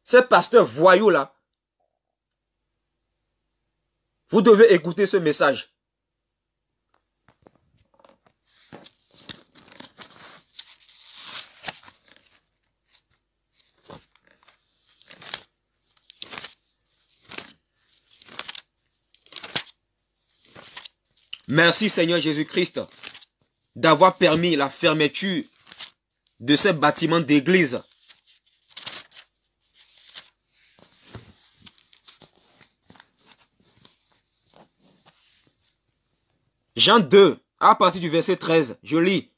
Ces pasteurs voyous là, vous devez écouter ce message. Merci Seigneur Jésus-Christ d'avoir permis la fermeture de ces bâtiments d'église. Jean 2, à partir du verset 13, je lis.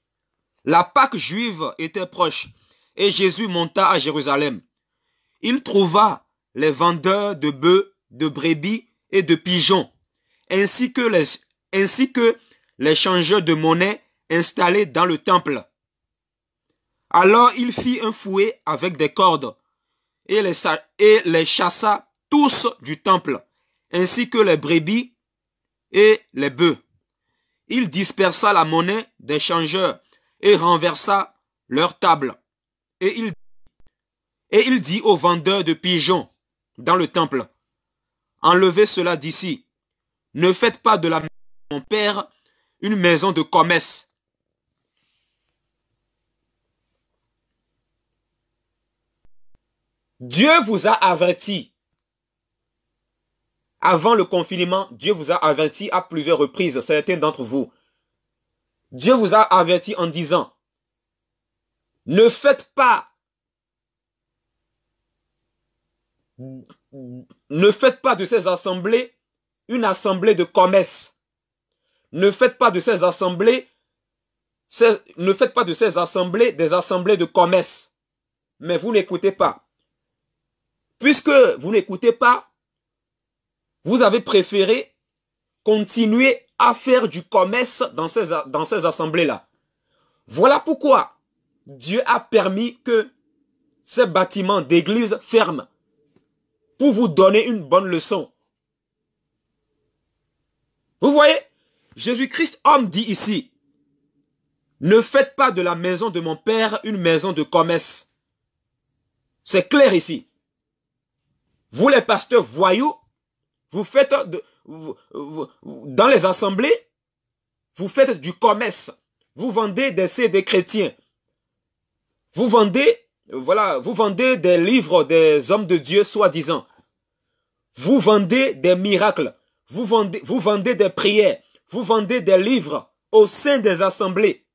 La Pâque juive était proche et Jésus monta à Jérusalem. Il trouva les vendeurs de bœufs, de brebis et de pigeons, ainsi que les changeurs de monnaie installés dans le temple. Alors il fit un fouet avec des cordes et les chassa tous du temple, ainsi que les brebis et les bœufs. Il dispersa la monnaie des changeurs et renversa leur table. Et il dit aux vendeurs de pigeons dans le temple, enlevez cela d'ici. Ne faites pas de la maison de mon père une maison de commerce. Dieu vous a averti. Avant le confinement, Dieu vous a averti à plusieurs reprises, certains d'entre vous. Dieu vous a averti en disant, ne faites pas de ces assemblées une assemblée de commerce. Ne faites pas de ces assemblées des assemblées de commerce. Mais vous n'écoutez pas. Puisque vous n'écoutez pas, vous avez préféré continuer à faire du commerce dans ces assemblées-là. Voilà pourquoi Dieu a permis que ces bâtiments d'église ferment pour vous donner une bonne leçon. Vous voyez, Jésus-Christ, homme, dit ici, ne faites pas de la maison de mon père une maison de commerce. C'est clair ici. Vous les pasteurs voyous, vous faites dans les assemblées, vous faites du commerce. Vous vendez des CD chrétiens. Vous vendez des livres des hommes de Dieu soi-disant. Vous vendez des miracles. Vous vendez des prières. Vous vendez des livres au sein des assemblées.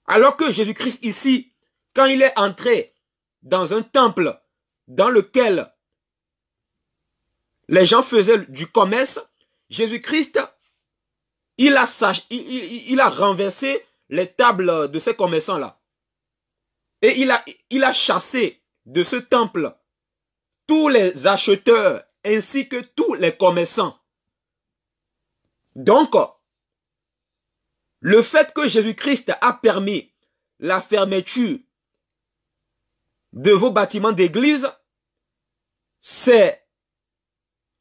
Alors que Jésus-Christ ici, quand il est entré dans un temple dans lequel les gens faisaient du commerce, Jésus-Christ, il a renversé les tables de ces commerçants-là. Et il a chassé de ce temple tous les acheteurs ainsi que tous les commerçants. Donc, le fait que Jésus-Christ a permis la fermeture de vos bâtiments d'église, c'est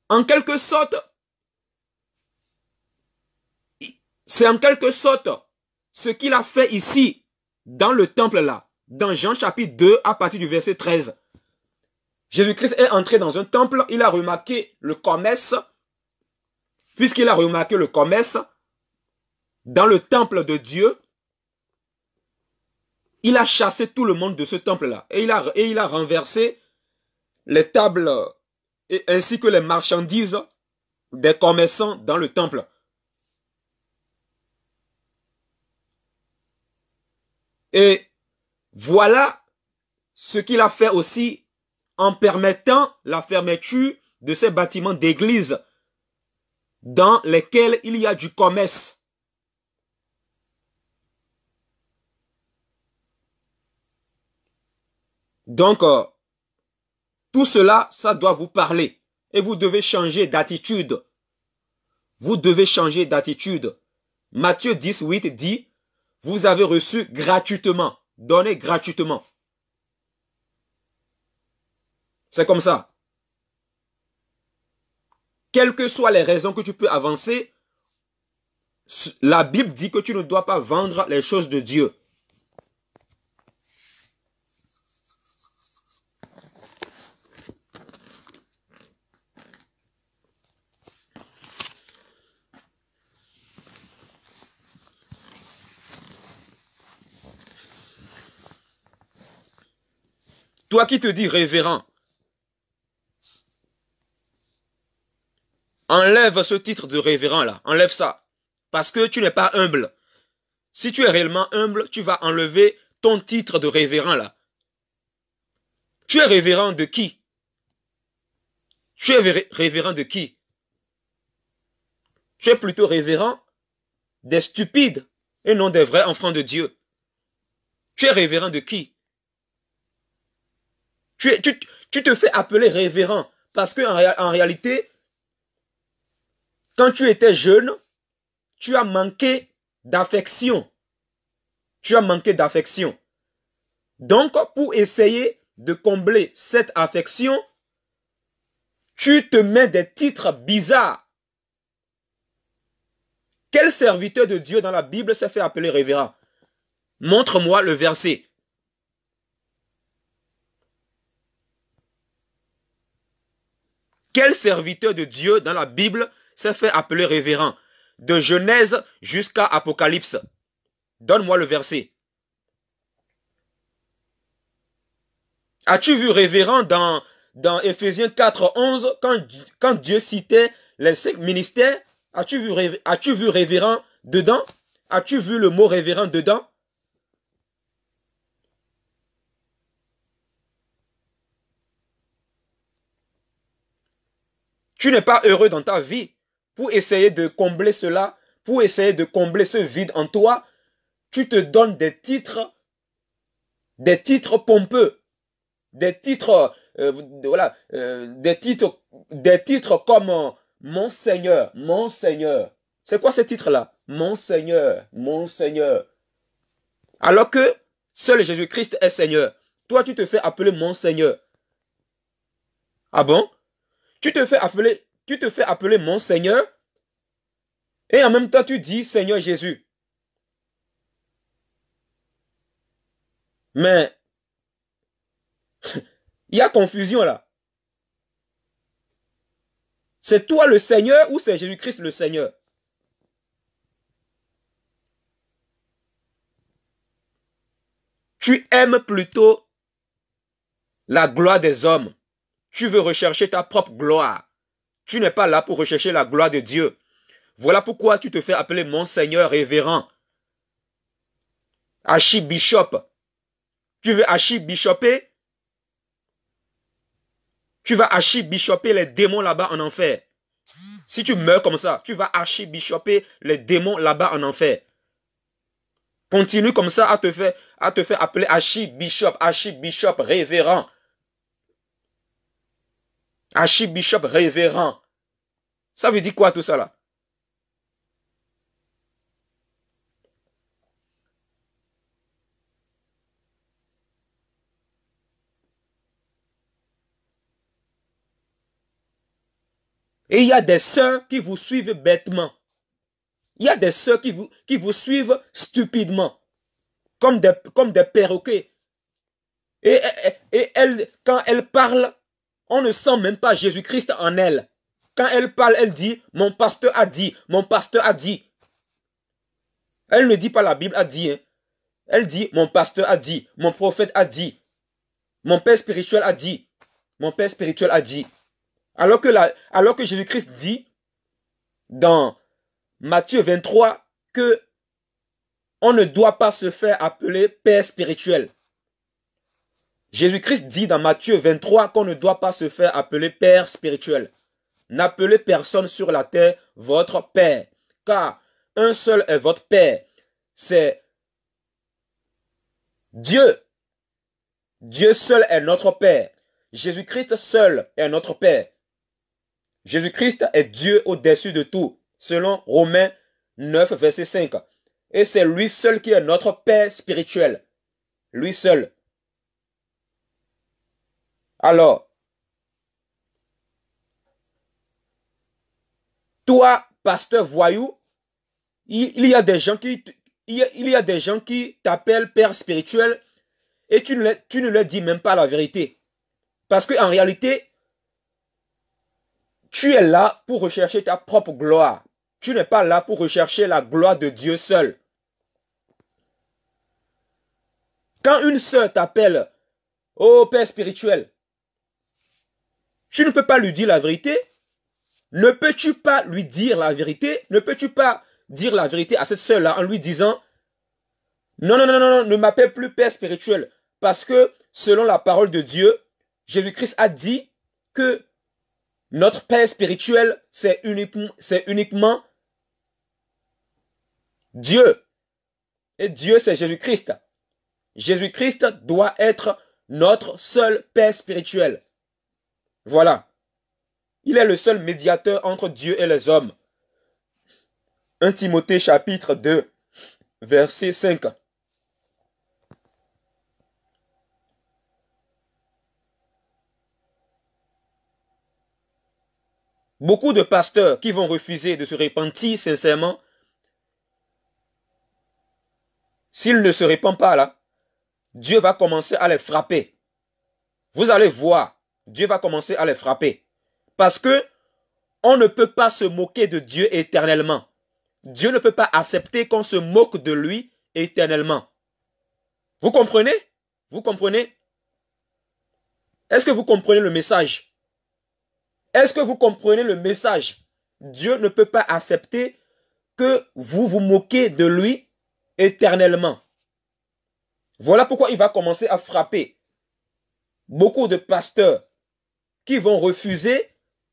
en quelque sorte, ce qu'il a fait ici, dans le temple là, dans Jean chapitre 2, à partir du verset 13. Jésus-Christ est entré dans un temple, il a remarqué le commerce, puisqu'il a remarqué le commerce dans le temple de Dieu, il a chassé tout le monde de ce temple-là. Et il a renversé les tables ainsi que les marchandises des commerçants dans le temple. Et voilà ce qu'il a fait aussi en permettant la fermeture de ces bâtiments d'église dans lesquels il y a du commerce. Donc, tout cela, ça doit vous parler. Et vous devez changer d'attitude. Vous devez changer d'attitude. Matthieu 10, 8 dit, vous avez reçu gratuitement. Donnez gratuitement. C'est comme ça. Quelles que soient les raisons que tu peux avancer, la Bible dit que tu ne dois pas vendre les choses de Dieu. Toi qui te dis révérend, enlève ce titre de révérend là, enlève ça. Parce que tu n'es pas humble. Si tu es réellement humble, tu vas enlever ton titre de révérend là. Tu es révérend de qui? Tu es révérend de qui? Tu es plutôt révérend des stupides et non des vrais enfants de Dieu. Tu es révérend de qui? Tu te fais appeler révérend parce que en réalité, quand tu étais jeune, tu as manqué d'affection. Tu as manqué d'affection. Donc, pour essayer de combler cette affection, tu te mets des titres bizarres. Quel serviteur de Dieu dans la Bible s'est fait appeler révérend? Montre-moi le verset. Quel serviteur de Dieu dans la Bible s'est fait appeler révérend? De Genèse jusqu'à Apocalypse. Donne-moi le verset. As-tu vu révérend dans Éphésiens 4, 11, quand Dieu citait les 5 ministères? As-tu vu révérend dedans? As-tu vu le mot révérend dedans? Tu n'es pas heureux dans ta vie. Pour essayer de combler cela, pour essayer de combler ce vide en toi, tu te donnes des titres pompeux, des titres, voilà, des titres comme Mon Seigneur, Mon Seigneur. C'est quoi ces titres-là? Mon Seigneur, Mon Seigneur. Alors que seul Jésus-Christ est Seigneur. Toi, tu te fais appeler Mon Seigneur. Ah bon? Tu te fais appeler Mon Seigneur et en même temps tu dis Seigneur Jésus. Mais il y a confusion là. C'est toi le Seigneur ou c'est Jésus-Christ le Seigneur? Tu aimes plutôt la gloire des hommes. Tu veux rechercher ta propre gloire. Tu n'es pas là pour rechercher la gloire de Dieu. Voilà pourquoi tu te fais appeler mon Seigneur révérend. Archibishop. Tu veux archibishoper? Tu vas archibishoper les démons là-bas en enfer. Si tu meurs comme ça, tu vas archibishoper les démons là-bas en enfer. Continue comme ça à te faire appeler archibishop, archibishop révérend. Archibishop révérend. Ça veut dire quoi tout ça là? Et il y a des sœurs qui vous suivent bêtement. Il y a des sœurs qui vous suivent stupidement, comme des perroquets. Et quand elles parlent, on ne sent même pas Jésus-Christ en elles. Quand elle parle, elle dit, mon pasteur a dit, mon pasteur a dit. Elle ne dit pas la Bible a dit. Hein. Elle dit, mon pasteur a dit, mon prophète a dit, mon père spirituel a dit, mon père spirituel a dit. Alors que Jésus-Christ dit dans Matthieu 23 que on ne doit pas se faire appeler père spirituel. Jésus-Christ dit dans Matthieu 23 qu'on ne doit pas se faire appeler père spirituel. N'appelez personne sur la terre votre père, car un seul est votre père, c'est Dieu. Dieu seul est notre père. Jésus-Christ seul est notre père. Jésus-Christ est Dieu au-dessus de tout, selon Romains 9, verset 5. Et c'est lui seul qui est notre père spirituel. Lui seul. Alors, toi, pasteur voyou, il y a des gens qui t'appellent père spirituel et tu ne leur dis même pas la vérité. Parce qu'en réalité, tu es là pour rechercher ta propre gloire. Tu n'es pas là pour rechercher la gloire de Dieu seul. Quand une sœur t'appelle « Oh, père spirituel », tu ne peux pas lui dire la vérité. Ne peux-tu pas lui dire la vérité? Ne peux-tu pas dire la vérité à cette sœur-là en lui disant « Non, non, non, non, non, ne m'appelle plus père spirituel. » Parce que selon la parole de Dieu, Jésus-Christ a dit que notre père spirituel, c'est uniquement Dieu. Et Dieu, c'est Jésus-Christ. Jésus-Christ doit être notre seul père spirituel. Voilà. Il est le seul médiateur entre Dieu et les hommes. 1 Timothée chapitre 2, verset 5. Beaucoup de pasteurs qui vont refuser de se repentir sincèrement, s'ils ne se répandent pas là, Dieu va commencer à les frapper. Vous allez voir, Dieu va commencer à les frapper. Parce que on ne peut pas se moquer de Dieu éternellement. Dieu ne peut pas accepter qu'on se moque de lui éternellement. Vous comprenez? Vous comprenez? Est-ce que vous comprenez le message? Est-ce que vous comprenez le message? Dieu ne peut pas accepter que vous vous moquez de lui éternellement. Voilà pourquoi il va commencer à frapper beaucoup de pasteurs qui vont refuser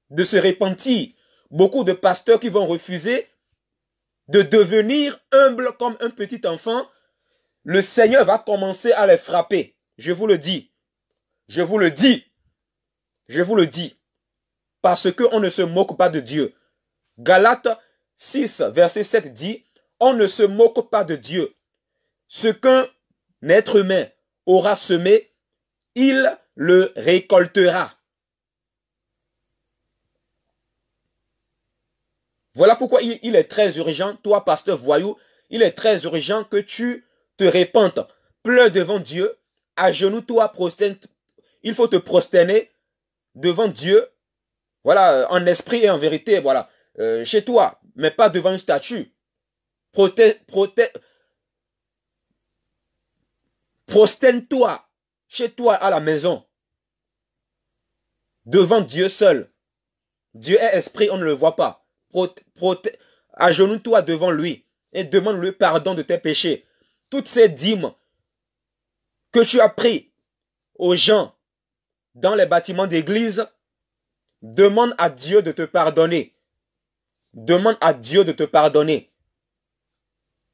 de se repentir. Beaucoup de pasteurs qui vont refuser de devenir humbles comme un petit enfant. Le Seigneur va commencer à les frapper. Je vous le dis. Je vous le dis. Je vous le dis. Parce qu'on ne se moque pas de Dieu. Galates 6, verset 7 dit, on ne se moque pas de Dieu. Ce qu'un être humain aura semé, il le récoltera. Voilà pourquoi il est très urgent, toi pasteur voyou, il est très urgent que tu te répandes. Pleure devant Dieu, agenouille-toi, il faut te prosterner devant Dieu. Voilà, en esprit et en vérité, voilà. Chez toi, mais pas devant une statue. Prosterne-toi chez toi à la maison. Devant Dieu seul. Dieu est esprit, on ne le voit pas. Agenouille-toi devant lui et demande-lui pardon de tes péchés. Toutes ces dîmes que tu as pris aux gens dans les bâtiments d'église, demande à Dieu de te pardonner. Demande à Dieu de te pardonner.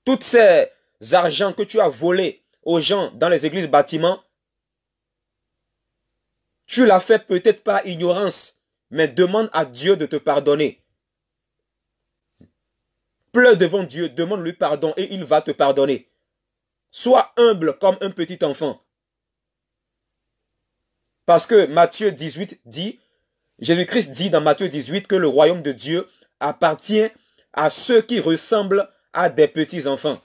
Toutes ces argents que tu as volés aux gens dans les églises bâtiments, tu l'as fait peut-être par ignorance, mais demande à Dieu de te pardonner. Pleure devant Dieu, demande-lui pardon et il va te pardonner. Sois humble comme un petit enfant. Parce que Matthieu 18 dit, Jésus-Christ dit dans Matthieu 18 que le royaume de Dieu appartient à ceux qui ressemblent à des petits enfants.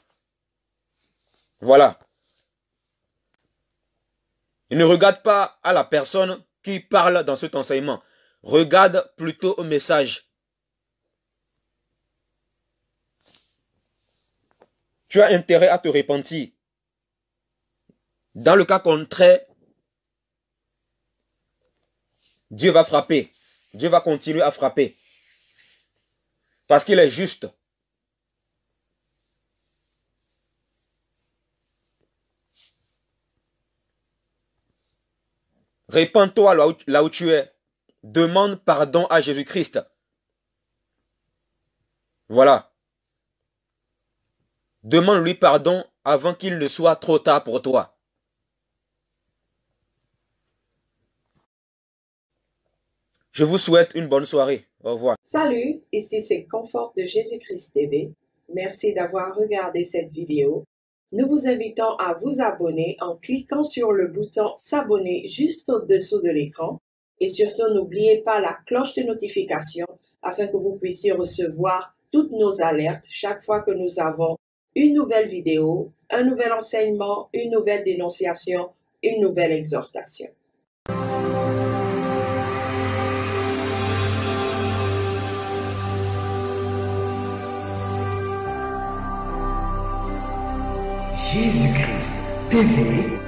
Voilà. Ne regarde pas à la personne qui parle dans cet enseignement. Regarde plutôt au message. Tu as intérêt à te repentir. Dans le cas contraire, Dieu va frapper. Dieu va continuer à frapper. Parce qu'il est juste. Répands-toi là où tu es. Demande pardon à Jésus-Christ. Voilà. Demande-lui pardon avant qu'il ne soit trop tard pour toi. Je vous souhaite une bonne soirée. Au revoir. Salut, ici c'est Confort de Jésus-Christ TV. Merci d'avoir regardé cette vidéo. Nous vous invitons à vous abonner en cliquant sur le bouton s'abonner juste au-dessous de l'écran. Et surtout, n'oubliez pas la cloche de notification afin que vous puissiez recevoir toutes nos alertes chaque fois que nous avons une nouvelle vidéo, un nouvel enseignement, une nouvelle dénonciation, une nouvelle exhortation. Jésus-Christ TV,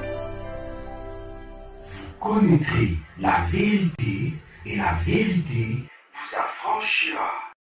vous connaîtrez la vérité et la vérité vous affranchira.